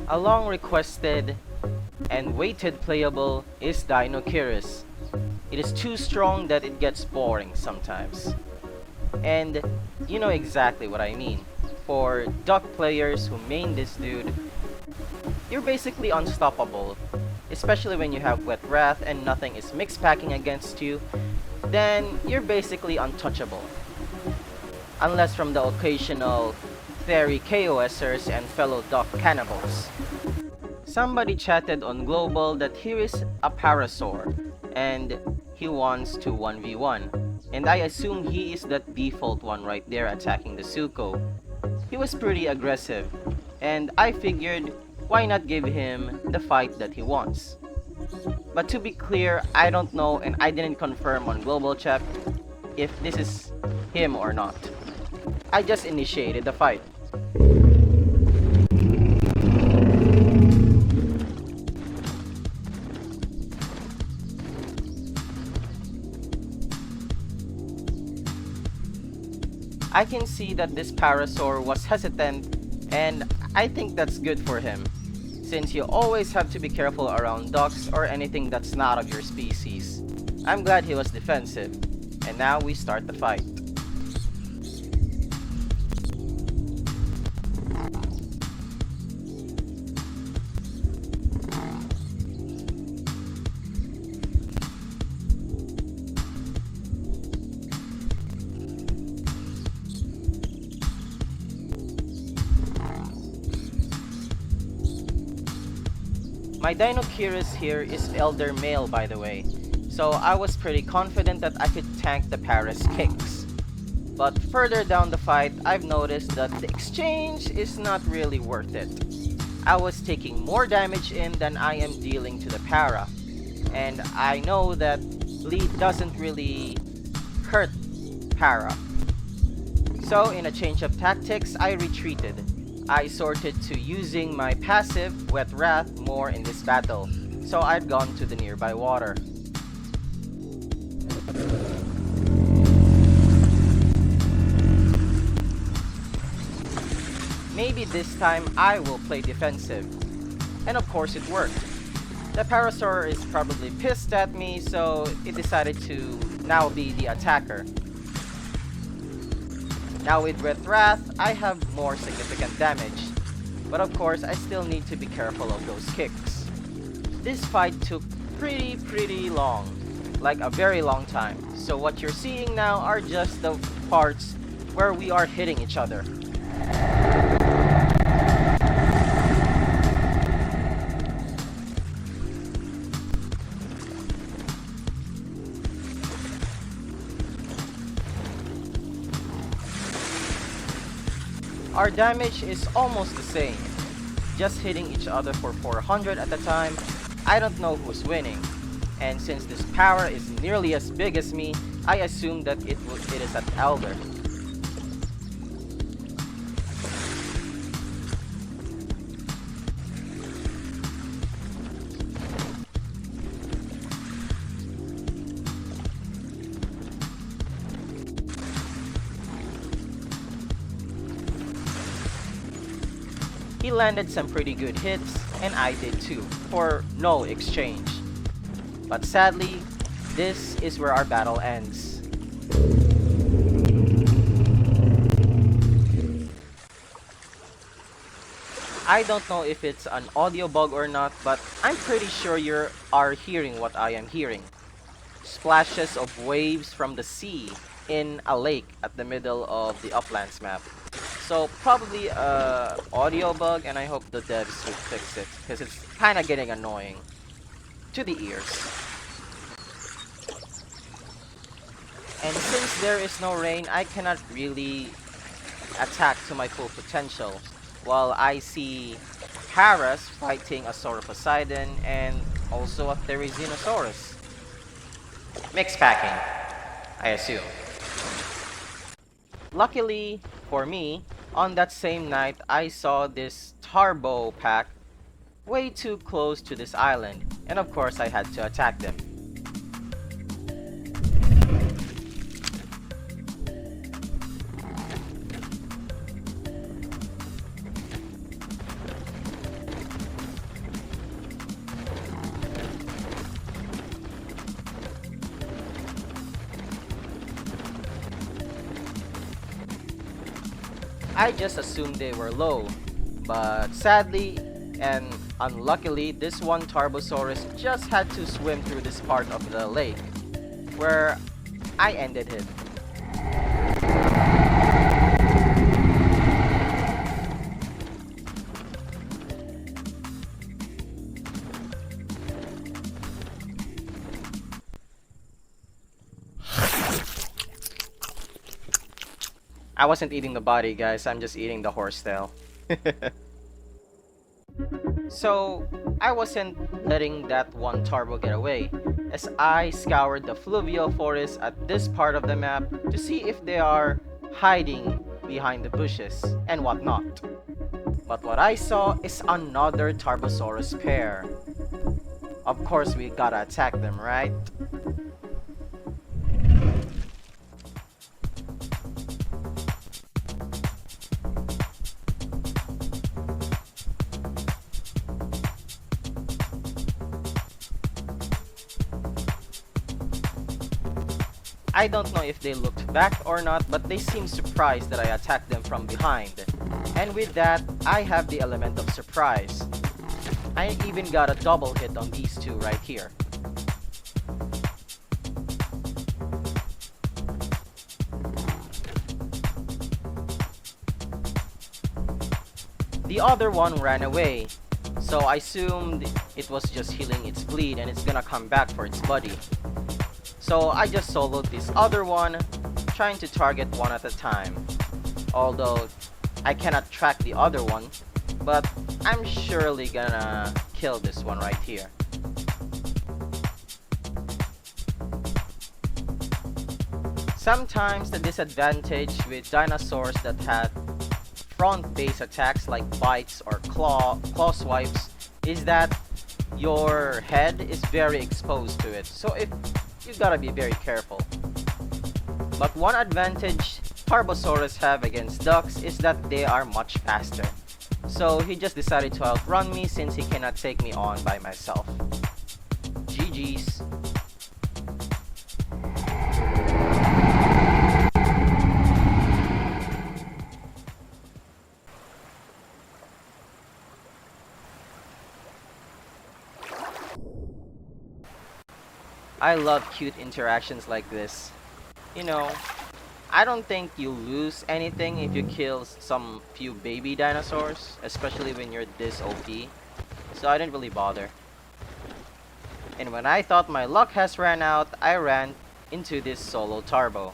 A long requested and waited playable is Deinocheirus. It is too strong that it gets boring sometimes. And you know exactly what I mean. For duck players who main this dude, you're basically unstoppable. Especially when you have Wet Wrath and nothing is mix packing against you, then you're basically untouchable. Unless from the occasional fairy KOSers and fellow duck cannibals. Somebody chatted on Global that here is a Parasaur, and he wants to 1v1. And I assume he is that default one right there attacking the Suko. He was pretty aggressive, and I figured why not give him the fight that he wants. But to be clear, I don't know and I didn't confirm on Global Chat if this is him or not. I just initiated the fight. I can see that this Parasaur was hesitant, and I think that's good for him, since you always have to be careful around ducks or anything that's not of your species. I'm glad he was defensive, and now we start the fight. My Deinocheirus here is elder male, by the way, so I was pretty confident that I could tank the Paris kicks. But further down the fight, I've noticed that the exchange is not really worth it. I was taking more damage in than I am dealing to the Para, and I know that lead doesn't really hurt Para. So in a change of tactics, I retreated. I sorted to using my passive, Wet Wrath, more in this battle, so I'd gone to the nearby water. Maybe this time I will play defensive. And of course it worked. The Parasaur is probably pissed at me, so it decided to now be the attacker. Now with Wet Wrath, I have more significant damage, but of course I still need to be careful of those kicks. This fight took pretty long, like a very long time, so what you're seeing now are just the parts where we are hitting each other. Our damage is almost the same, just hitting each other for 400 at a time. I don't know who's winning, and since this power is nearly as big as me, I assume that it is an elder. He landed some pretty good hits, and I did too, for no exchange. But sadly, this is where our battle ends. I don't know if it's an audio bug or not, but I'm pretty sure you are hearing what I am hearing. Splashes of waves from the sea in a lake at the middle of the Uplands map. So probably a audio bug, and I hope the devs will fix it, because it's kind of getting annoying to the ears. And since there is no rain, I cannot really attack to my full potential, while I see Paras fighting a Sauroposeidon and also a Therizinosaurus. Mix packing, I assume. Luckily for me, on that same night, I saw this Tarbo pack way too close to this island, and of course I had to attack them. I just assumed they were low, but sadly and unluckily, this one Tarbosaurus just had to swim through this part of the lake, where I ended him. I wasn't eating the body, guys, I'm just eating the horsetail. So, I wasn't letting that one Tarbo get away, as I scoured the fluvial forest at this part of the map to see if they are hiding behind the bushes and whatnot. But what I saw is another Tarbosaurus pair. Of course, we gotta attack them, right? I don't know if they looked back or not, but they seemed surprised that I attacked them from behind. And with that, I have the element of surprise. I even got a double hit on these two right here. The other one ran away, so I assumed it was just healing its bleed and it's gonna come back for its buddy. So I just soloed this other one, trying to target one at a time. Although I cannot track the other one, but I'm surely gonna kill this one right here. Sometimes the disadvantage with dinosaurs that had front base attacks like bites or claw swipes is that your head is very exposed to it, so you gotta be very careful. But one advantage Tarbosaurus have against ducks is that they are much faster. So he just decided to outrun me since he cannot take me on by myself. GG's. I love cute interactions like this. You know, I don't think you lose anything if you kill some few baby dinosaurs, especially when you're this OP. So I didn't really bother. And when I thought my luck has ran out, I ran into this solo Tarbo.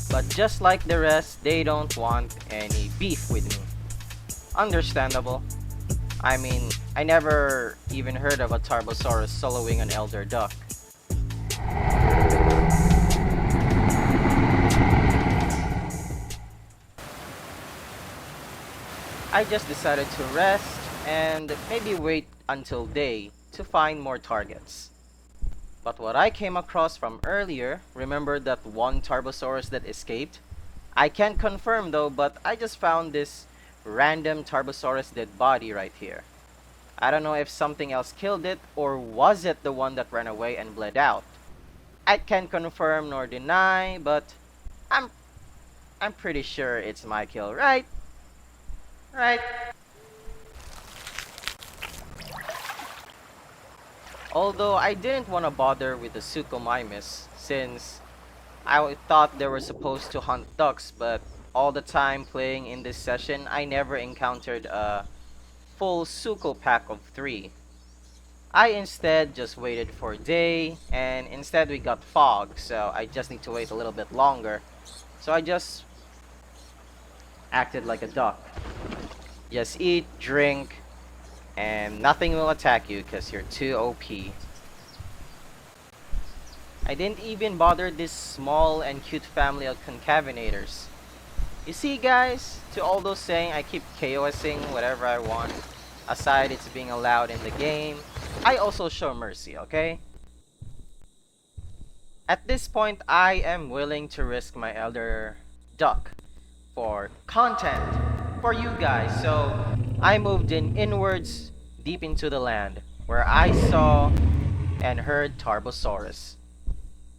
But just like the rest, they don't want any beef with me. Understandable. I mean, I never even heard of a Tarbosaurus soloing an elder duck. I just decided to rest and maybe wait until day to find more targets. But what I came across from earlier, remember that one Tarbosaurus that escaped? I can't confirm though, but I just found this random Tarbosaurus dead body right here. I don't know if something else killed it, or was it the one that ran away and bled out? I can't confirm nor deny, but I'm pretty sure it's my kill, right? Right? Although I didn't want to bother with the Suchomimus, since I thought they were supposed to hunt ducks, but all the time playing in this session, I never encountered a full Sucho pack of 3. I instead just waited for day, and instead we got fog, so I just need to wait a little bit longer. So I just acted like a duck. Just eat, drink, and nothing will attack you because you're too OP. I didn't even bother this small and cute family of concavenators. You see guys, to all those saying I keep KOSing whatever I want, aside it's being allowed in the game, I also show mercy, okay? At this point, I am willing to risk my elder duck for content for you guys. So I moved in inwards deep into the land where I saw and heard Tarbosaurus.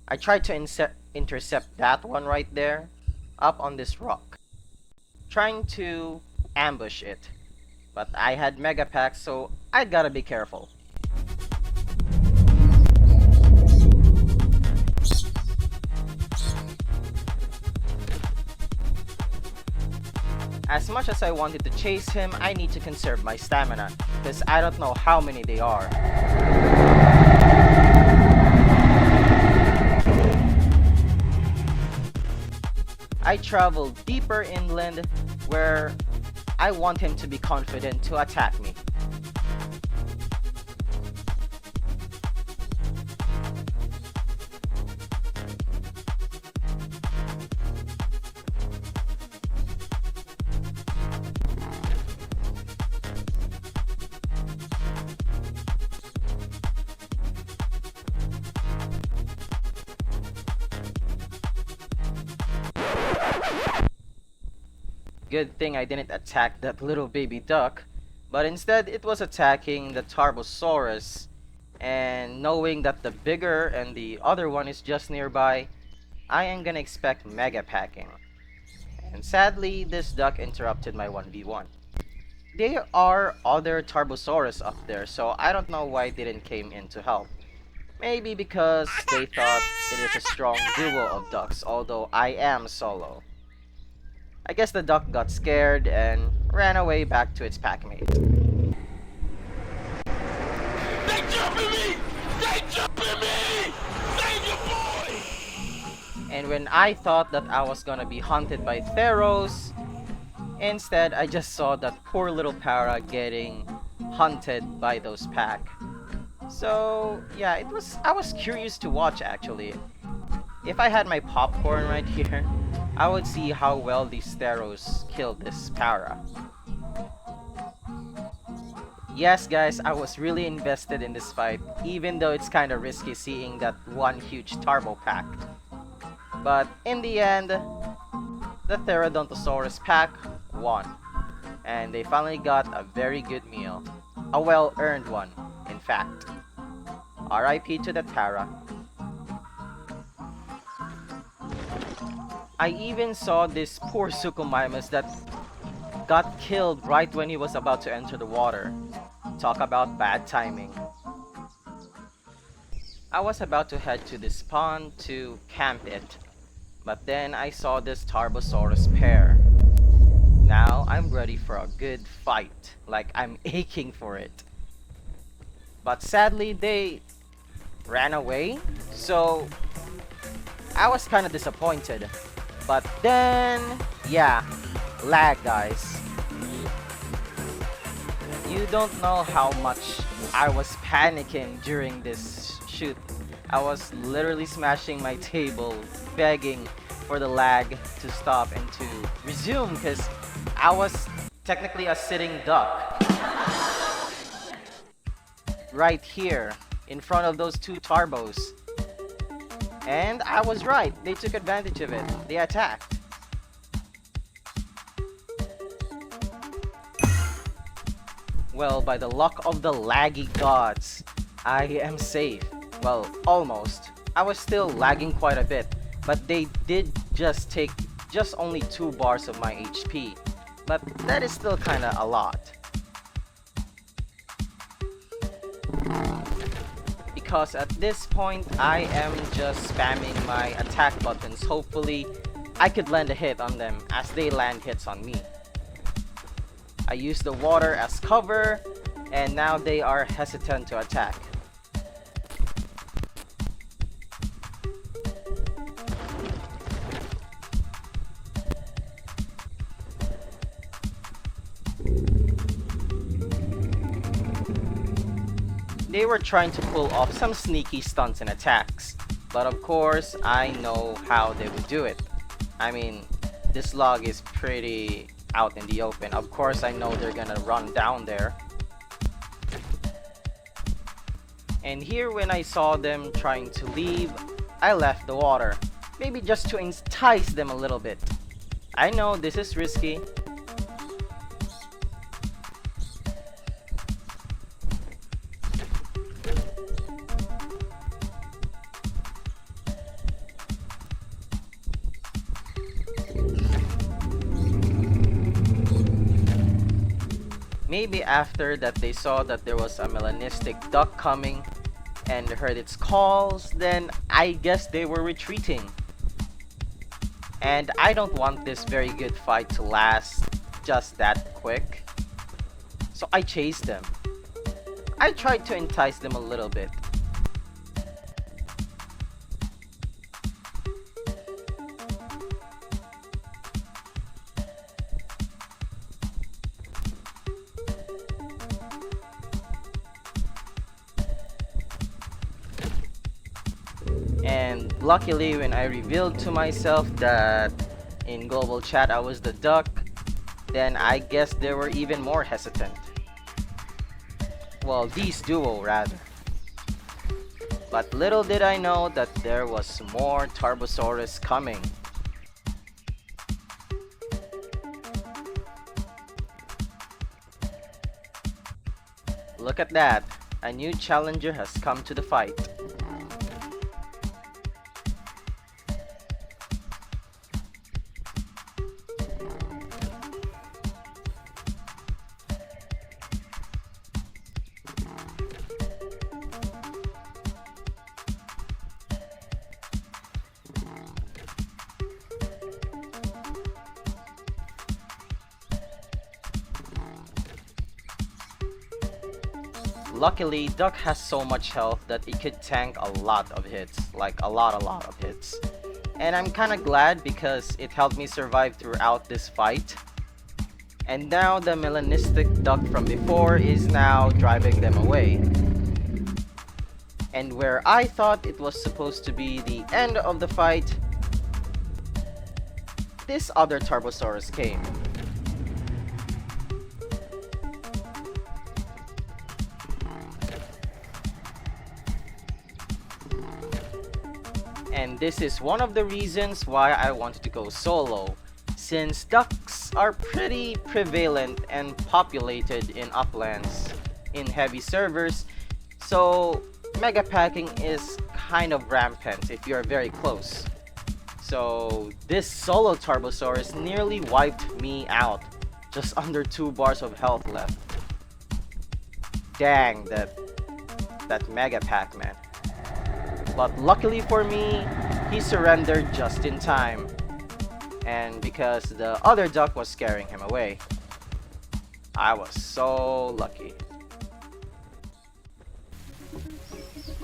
I tried to intercept that one right there up on this rock, trying to ambush it. But I had mega packs, so I gotta be careful. As much as I wanted to chase him, I need to conserve my stamina, because I don't know how many they are. I traveled deeper inland where I want him to be confident to attack me. Good thing I didn't attack that little baby duck, but instead it was attacking the Tarbosaurus, and knowing that the bigger and the other one is just nearby, I am gonna expect mega packing. And sadly, this duck interrupted my 1v1. There are other Tarbosaurus up there, so I don't know why they didn't came in to help. Maybe because they thought it is a strong duo of ducks, although I am solo. I guess the duck got scared and ran away back to its packmate. They jumping me! They jumping me! Save your boy! And when I thought that I was gonna be hunted by Theros, instead I just saw that poor little para getting hunted by those pack. So yeah, I was curious to watch actually. If I had my popcorn right here, I would see how well these Theros killed this para. Yes guys, I was really invested in this fight, even though it's kinda risky seeing that one huge Tarbo pack. But in the end, the Therodontosaurus pack won. And they finally got a very good meal. A well-earned one, in fact. RIP to that para. I even saw this poor Suchomimus that got killed right when he was about to enter the water. Talk about bad timing. I was about to head to this pond to camp it, but then I saw this Tarbosaurus pair. Now I'm ready for a good fight, like I'm aching for it. But sadly they ran away, so I was kinda disappointed. But then, yeah, lag guys. You don't know how much I was panicking during this shoot. I was literally smashing my table, begging for the lag to stop and to resume because I was technically a sitting duck. Right here, in front of those two Tarbos. And I was right, they took advantage of it. They attacked. Well, by the luck of the laggy gods, I am safe. Well, almost. I was still lagging quite a bit, but they did just take just only 2 bars of my HP. But that is still kinda a lot. Because at this point, I am just spamming my attack buttons. Hopefully, I could land a hit on them as they land hits on me. I use the water as cover, and now they are hesitant to attack. They were trying to pull off some sneaky stunts and attacks, but of course I know how they would do it. I mean, this log is pretty out in the open. Of course, I know they're gonna run down there. And here, when I saw them trying to leave, I left the water. Maybe just to entice them a little bit. I know this is risky. Maybe after that they saw that there was a melanistic duck coming and heard its calls, then I guess they were retreating. And I don't want this very good fight to last just that quick. So I chased them. I tried to entice them a little bit. And luckily, when I revealed to myself that in global chat I was the duck, then I guess they were even more hesitant. Well, these duo rather. But little did I know that there was more Tarbosaurus coming. Look at that, a new challenger has come to the fight. Luckily, Duck has so much health that it could tank a lot of hits, like a lot of hits. And I'm kinda glad because it helped me survive throughout this fight. And now the melanistic duck from before is now driving them away. And where I thought it was supposed to be the end of the fight, this other Tarbosaurus came. And this is one of the reasons why I wanted to go solo, since ducks are pretty prevalent and populated in uplands, in heavy servers, so mega packing is kind of rampant if you're very close. So this solo Tarbosaurus nearly wiped me out, just under 2 bars of health left. Dang, that mega pack, man. But luckily for me, he surrendered just in time. And because the other duck was scaring him away. I was so lucky.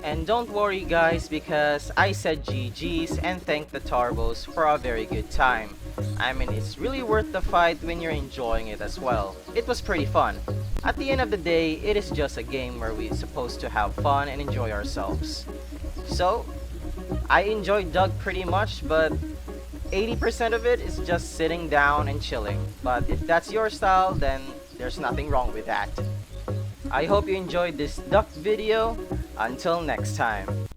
And don't worry guys, because I said GG's and thanked the Tarbos for a very good time. I mean, it's really worth the fight when you're enjoying it as well. It was pretty fun. At the end of the day, it is just a game where we're supposed to have fun and enjoy ourselves. So, I enjoyed Doug pretty much, but 80% of it is just sitting down and chilling. But if that's your style, then there's nothing wrong with that. I hope you enjoyed this duck video. Until next time.